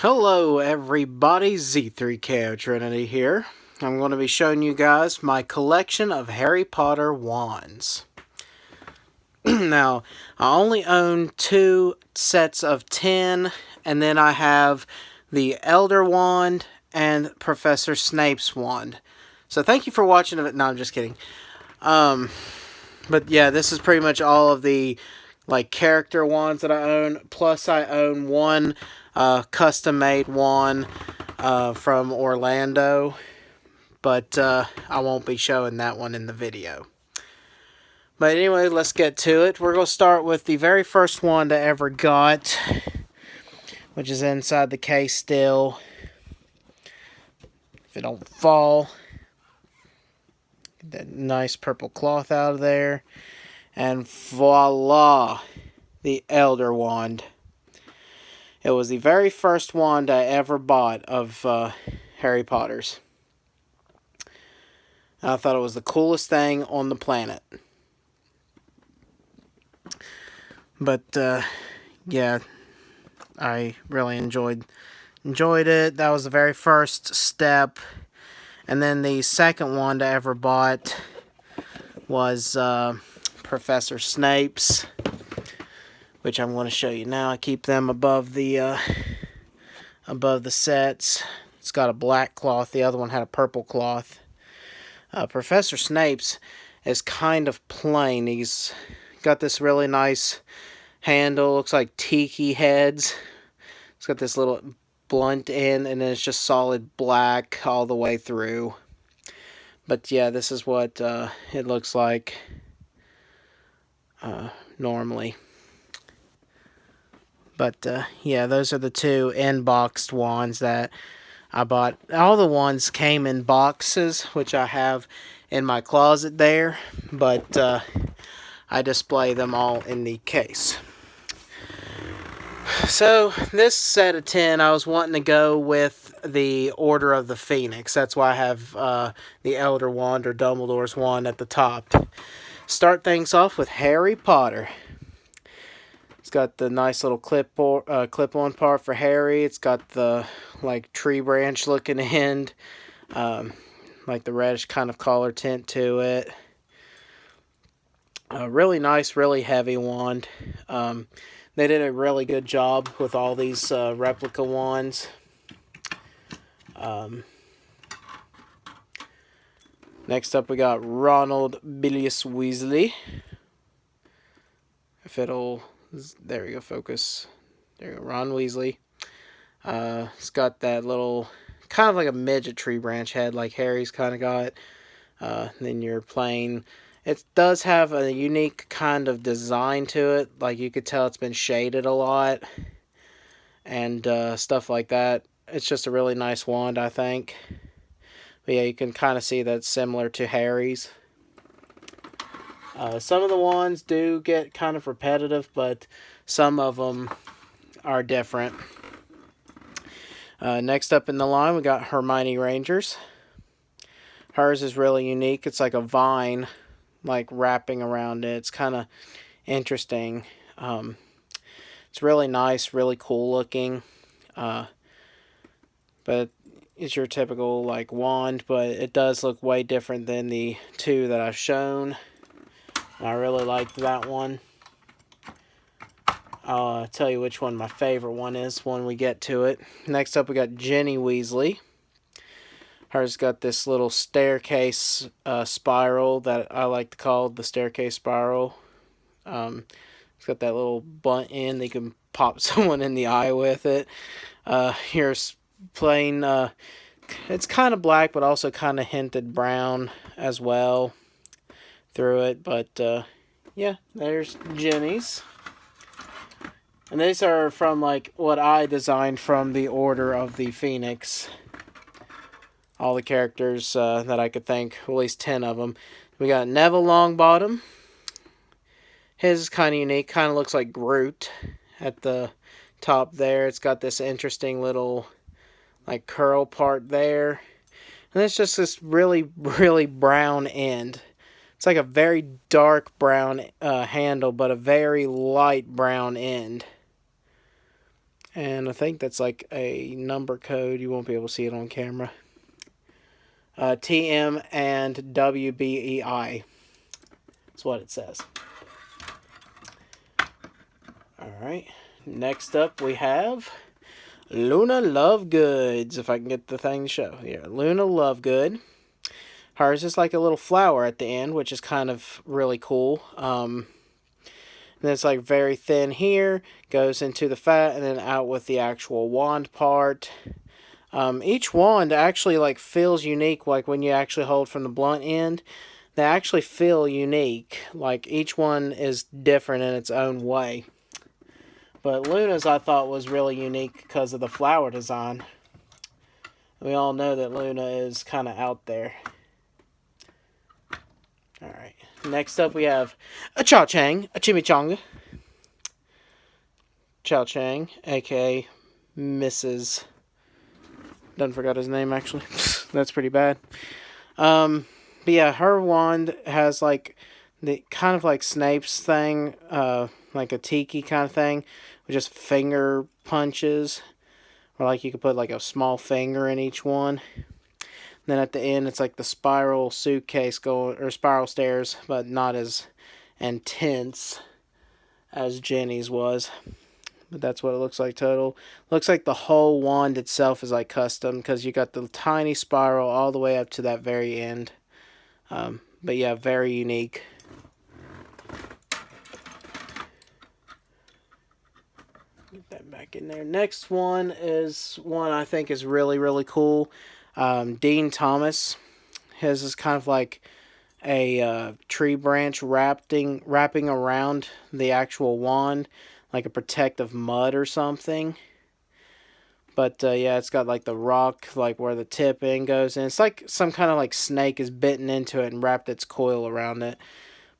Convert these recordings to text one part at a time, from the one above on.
Hello everybody, Z3KO Trinity here. I'm going to be showing you guys my collection of Harry Potter wands. Now, I only own 2 sets of 10, and then I have the Elder Wand and Professor Snape's wand. So thank you for watching it. No, I'm just kidding. But yeah, this is pretty much all of the character wands that I own. Plus, I own one custom-made wand from Orlando, but I won't be showing that one in the video. But anyway, let's get to it. We're going to start with the very first wand I ever got, which is inside the case still. If it don't fall. Get that nice purple cloth out of there. And voila, the Elder Wand. It was the very first wand I ever bought of Harry Potter's. I thought it was the coolest thing on the planet. But yeah, I really enjoyed it. That was the very first step. And then the second wand I ever bought was Professor Snape's, which I'm going to show you now. I keep them above the sets. It's got a black cloth. The other one had a purple cloth. Professor Snape's is kind of plain. He's got this really nice handle. Looks like tiki heads. It's got this little blunt end, and then it's just solid black all the way through. But yeah, this is what it looks like normally. But yeah, those are the 2 in-boxed wands that I bought. All the ones came in boxes, which I have in my closet there. But I display them all in the case. So, this set of 10, I was wanting to go with the Order of the Phoenix. That's why I have the Elder Wand, or Dumbledore's wand, at the top. Start things off with Harry Potter. It's got the nice little clip-on part for Harry. It's got the, tree branch looking end. Like the reddish kind of color tint to it. Really nice, really heavy wand. They did a really good job with all these replica wands. Next up, we got Ronald Bilious Weasley. If it'll... There we go, focus. There you go, Ron Weasley. It's got that little... kind of like a midget tree branch head, like Harry's kind of got. Then you're plain... It does have a unique kind of design to it. Like, you could tell it's been shaded a lot. And stuff like that. It's just a really nice wand, I think. But yeah, you can kind of see that it's similar to Harry's. Some of the wands do get kind of repetitive, but some of them are different. Next up in the line, we got Hermione Granger's. Hers is really unique. It's like a vine, wrapping around it. It's kind of interesting. It's really nice, really cool looking. But it's your typical wand, but it does look way different than the 2 that I've shown. I really liked that one. I'll tell you which one my favorite one is when we get to it. Next up, we got Ginny Weasley. Hers got this little staircase spiral that I like to call the staircase spiral. It's got that little bunt end that you can pop someone in the eye with it. Here's plain... it's kind of black, but also kind of hinted brown as well through it. But yeah, there's Ginny's. And these are from what I designed from the Order of the Phoenix. All the characters that I could think, at least 10 of them. We got Neville Longbottom. His is kind of unique, kind of looks like Groot at the top there. It's got this interesting little curl part there. And it's just this really, really brown end. It's like a very dark brown handle, but a very light brown end. And I think that's like a number code. You won't be able to see it on camera. TM and WBEI. That's what it says. Alright. Next up we have Luna Lovegoods. If I can get the thing to show. Yeah, Luna Lovegood. Hers is like a little flower at the end, which is kind of really cool. And it's like very thin here, goes into the fat, and then out with the actual wand part. Each wand actually like feels unique, like when you actually hold from the blunt end. They actually feel unique, like each one is different in its own way. But Luna's I thought was really unique because of the flower design. We all know that Luna is kind of out there. Alright, next up we have a Chao Chang, a Chimichanga. Chao Chang, aka Mrs. Done forgot his name actually. That's pretty bad. But yeah, her wand has like the kind of like Snape's thing, like a tiki kind of thing, with just finger punches, or like you could put like a small finger in each one. And then at the end, it's like the spiral suitcase going, or spiral stairs, but not as intense as Jenny's was. But that's what it looks like total. Looks like the whole wand itself is like custom, because you got the tiny spiral all the way up to that very end. But yeah, very unique. Get that back in there. Next one is one I think is really, really cool. Dean Thomas. His is kind of like a tree branch wrapping around the actual wand, like a protective mud or something. But yeah, it's got like the rock, like where the tip end goes in. It's like some kind of like snake is bitten into it and wrapped its coil around it.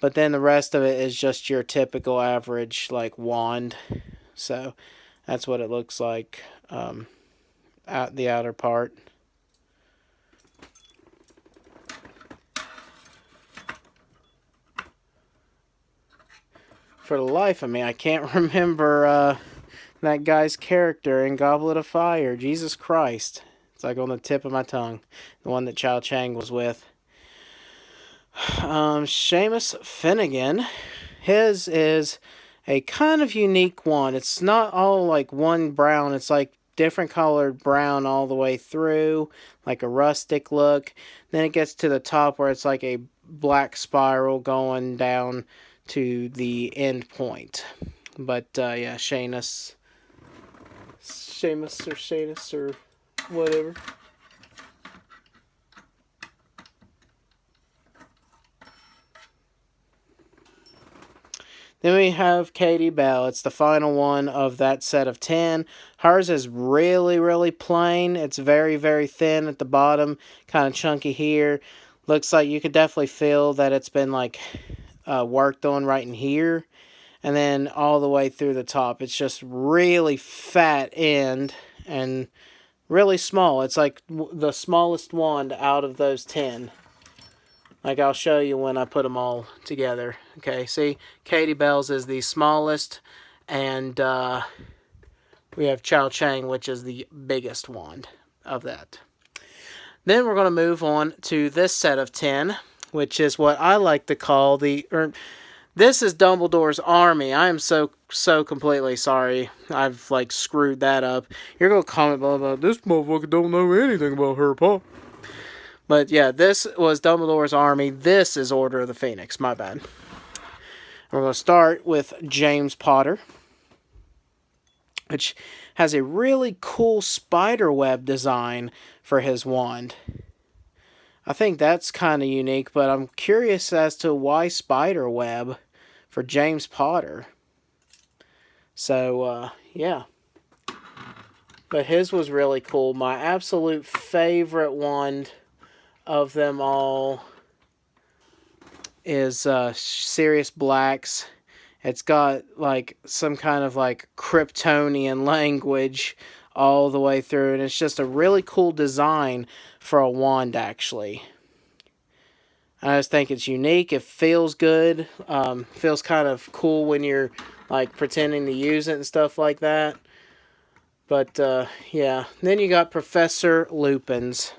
But then the rest of it is just your typical average like wand. So that's what it looks like at the outer part. For the life of me, I can't remember that guy's character in Goblet of Fire. Jesus Christ. It's like on the tip of my tongue. The one that Chao Chang was with. Seamus Finnegan. His is a kind of unique one. It's not all like one brown. It's like different colored brown all the way through. Like a rustic look. Then it gets to the top where it's like a black spiral going down to the end point. But yeah, Seamus or whatever. Then we have Katie Bell. It's the final one of that set of 10. Hers is really, really plain. It's very, very thin at the bottom, kind of chunky here. Looks like you could definitely feel that it's been like worked on right in here. And then all the way through the top. It's just really fat end and really small. It's like the smallest wand out of those 10. Like I'll show you when I put them all together. Okay, see? Katie Bell's is the smallest. And we have Chao Chang, which is the biggest wand of that. Then we're going to move on to this set of 10, which is what I like to call this is Dumbledore's army. I am so completely sorry. I've like screwed that up. You're going to comment about this motherfucker don't know anything about Harry Potter. But yeah, this was Dumbledore's army. This is Order of the Phoenix. My bad. We're going to start with James Potter, which has a really cool spider web design for his wand. I think that's kind of unique, but I'm curious as to why spider web for James Potter. So, yeah. But his was really cool. My absolute favorite wand of them all is Sirius Black's. It's got like some kind of like Kryptonian language all the way through, and it's just a really cool design for a wand actually. I just think it's unique. It feels good. Feels kind of cool when you're like pretending to use it and stuff like that. But, yeah. Then you got Professor Lupin's,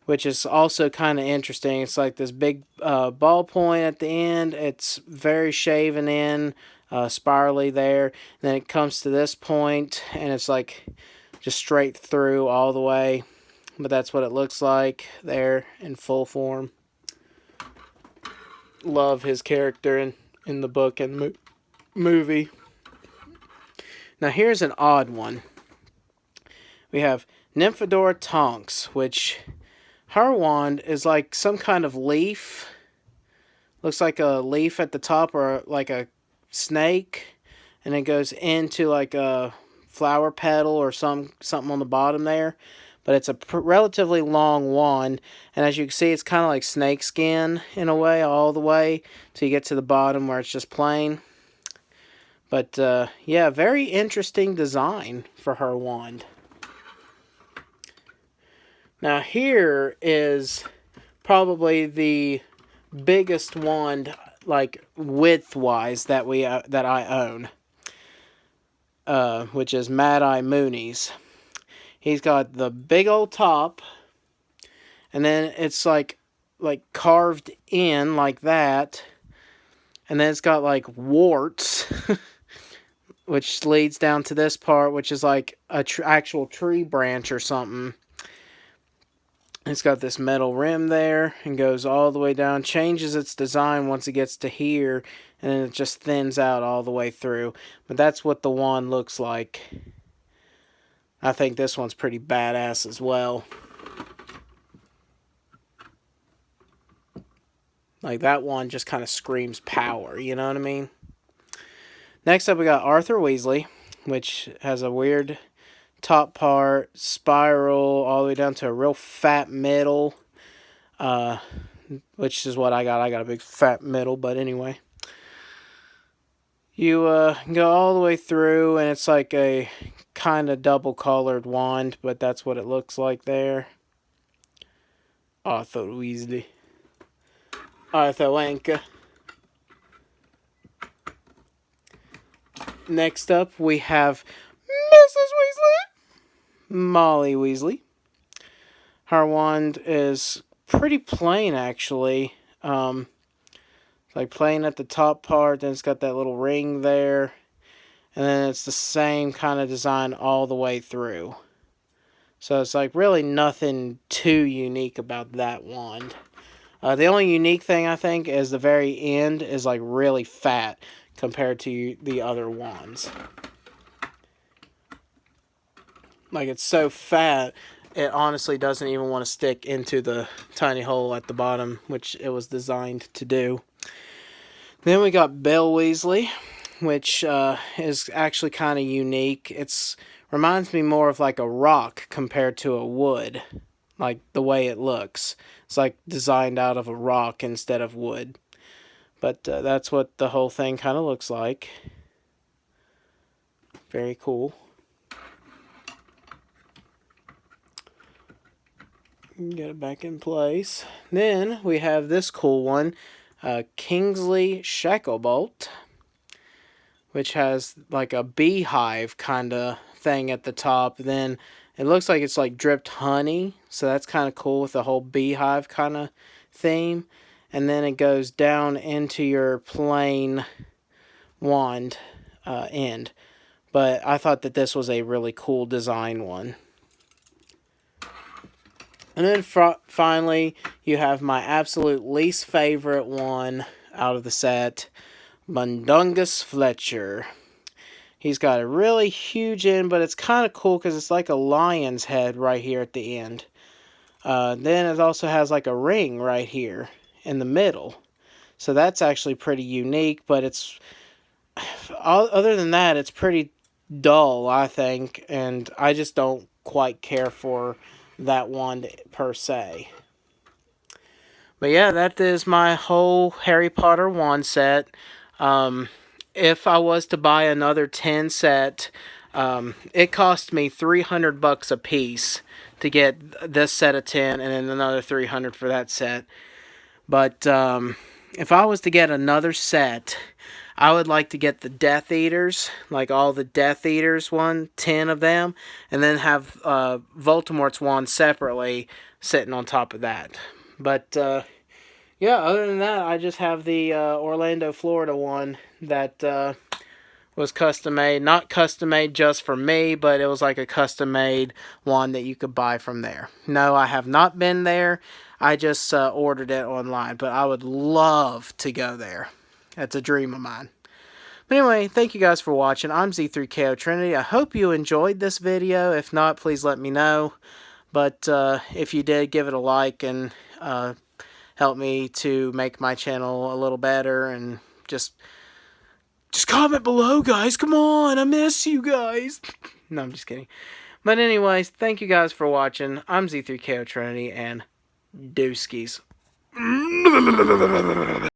which is also kind of interesting. It's like this big ballpoint at the end. It's very shaven in, spirally there. And then it comes to this point, and it's like just straight through all the way. But that's what it looks like there in full form. Love his character in the book and movie. Now here's an odd one. We have Nymphadora Tonks, which her wand is like some kind of leaf. Looks like a leaf at the top or like a snake. And it goes into like a flower petal or something on the bottom there. But it's a relatively long wand. And as you can see, it's kind of like snake skin in a way, all the way. Till you get to the bottom where it's just plain. But, yeah, very interesting design for her wand. Now here is probably the biggest wand, like width-wise, that I own, which is Mad Eye Mooney's. He's got the big old top, and then it's like carved in like that, and then it's got like warts, which leads down to this part, which is like a actual tree branch or something. It's got this metal rim there and goes all the way down, changes its design once it gets to here, and then it just thins out all the way through. But that's what the wand looks like. I think this one's pretty badass as well. Like, that one just kind of screams power, you know what I mean? Next up we got Arthur Weasley, which has a weird top part, spiral, all the way down to a real fat middle, which is what I got. I got a big fat middle, but anyway. You go all the way through, and it's like a kind of double-colored wand, but that's what it looks like there. Arthur Weasley. Arthur Wanker. Next up, we have Mrs. Weasley. Molly Weasley. Her wand is pretty plain, actually. Like plain at the top part, then it's got that little ring there. And then it's the same kind of design all the way through. So it's like really nothing too unique about that wand. The only unique thing I think is the very end is like really fat compared to the other wands. Like, it's so fat, it honestly doesn't even want to stick into the tiny hole at the bottom, which it was designed to do. Then we got Belle Weasley, which is actually kind of unique. It's reminds me more of like a rock compared to a wood, like the way it looks. It's like designed out of a rock instead of wood. But that's what the whole thing kind of looks like. Very cool. Get it back in place. Then we have this cool one, Kingsley Shacklebolt, which has like a beehive kind of thing at the top. Then it looks like it's like dripped honey, so that's kind of cool with the whole beehive kind of theme. And then it goes down into your plain wand end. But I thought that this was a really cool design one. And then finally, you have my absolute least favorite one out of the set, Mundungus Fletcher. He's got a really huge end, but it's kind of cool because it's like a lion's head right here at the end. Then it also has like a ring right here in the middle. So that's actually pretty unique, but it's... other than that, it's pretty dull, I think, and I just don't quite care for that wand per se. But yeah, that is my whole Harry Potter wand set. If I was to buy another 10 set, it cost me $300 a piece to get this set of 10 and then another $300 for that set. But if I was to get another set, I would like to get the Death Eaters, like all the Death Eaters 10 of them, and then have Voldemort's wand separately sitting on top of that. But yeah, other than that, I just have the Orlando, Florida one that was custom made. Not custom made just for me, but it was like a custom made one that you could buy from there. No, I have not been there. I just ordered it online, but I would love to go there. That's a dream of mine. But anyway, thank you guys for watching. I'm Z3KO Trinity. I hope you enjoyed this video. If not, please let me know. But if you did, give it a like and help me to make my channel a little better. And just comment below, guys. Come on, I miss you guys. No, I'm just kidding. But anyways, thank you guys for watching. I'm Z3KO Trinity, and dooskies.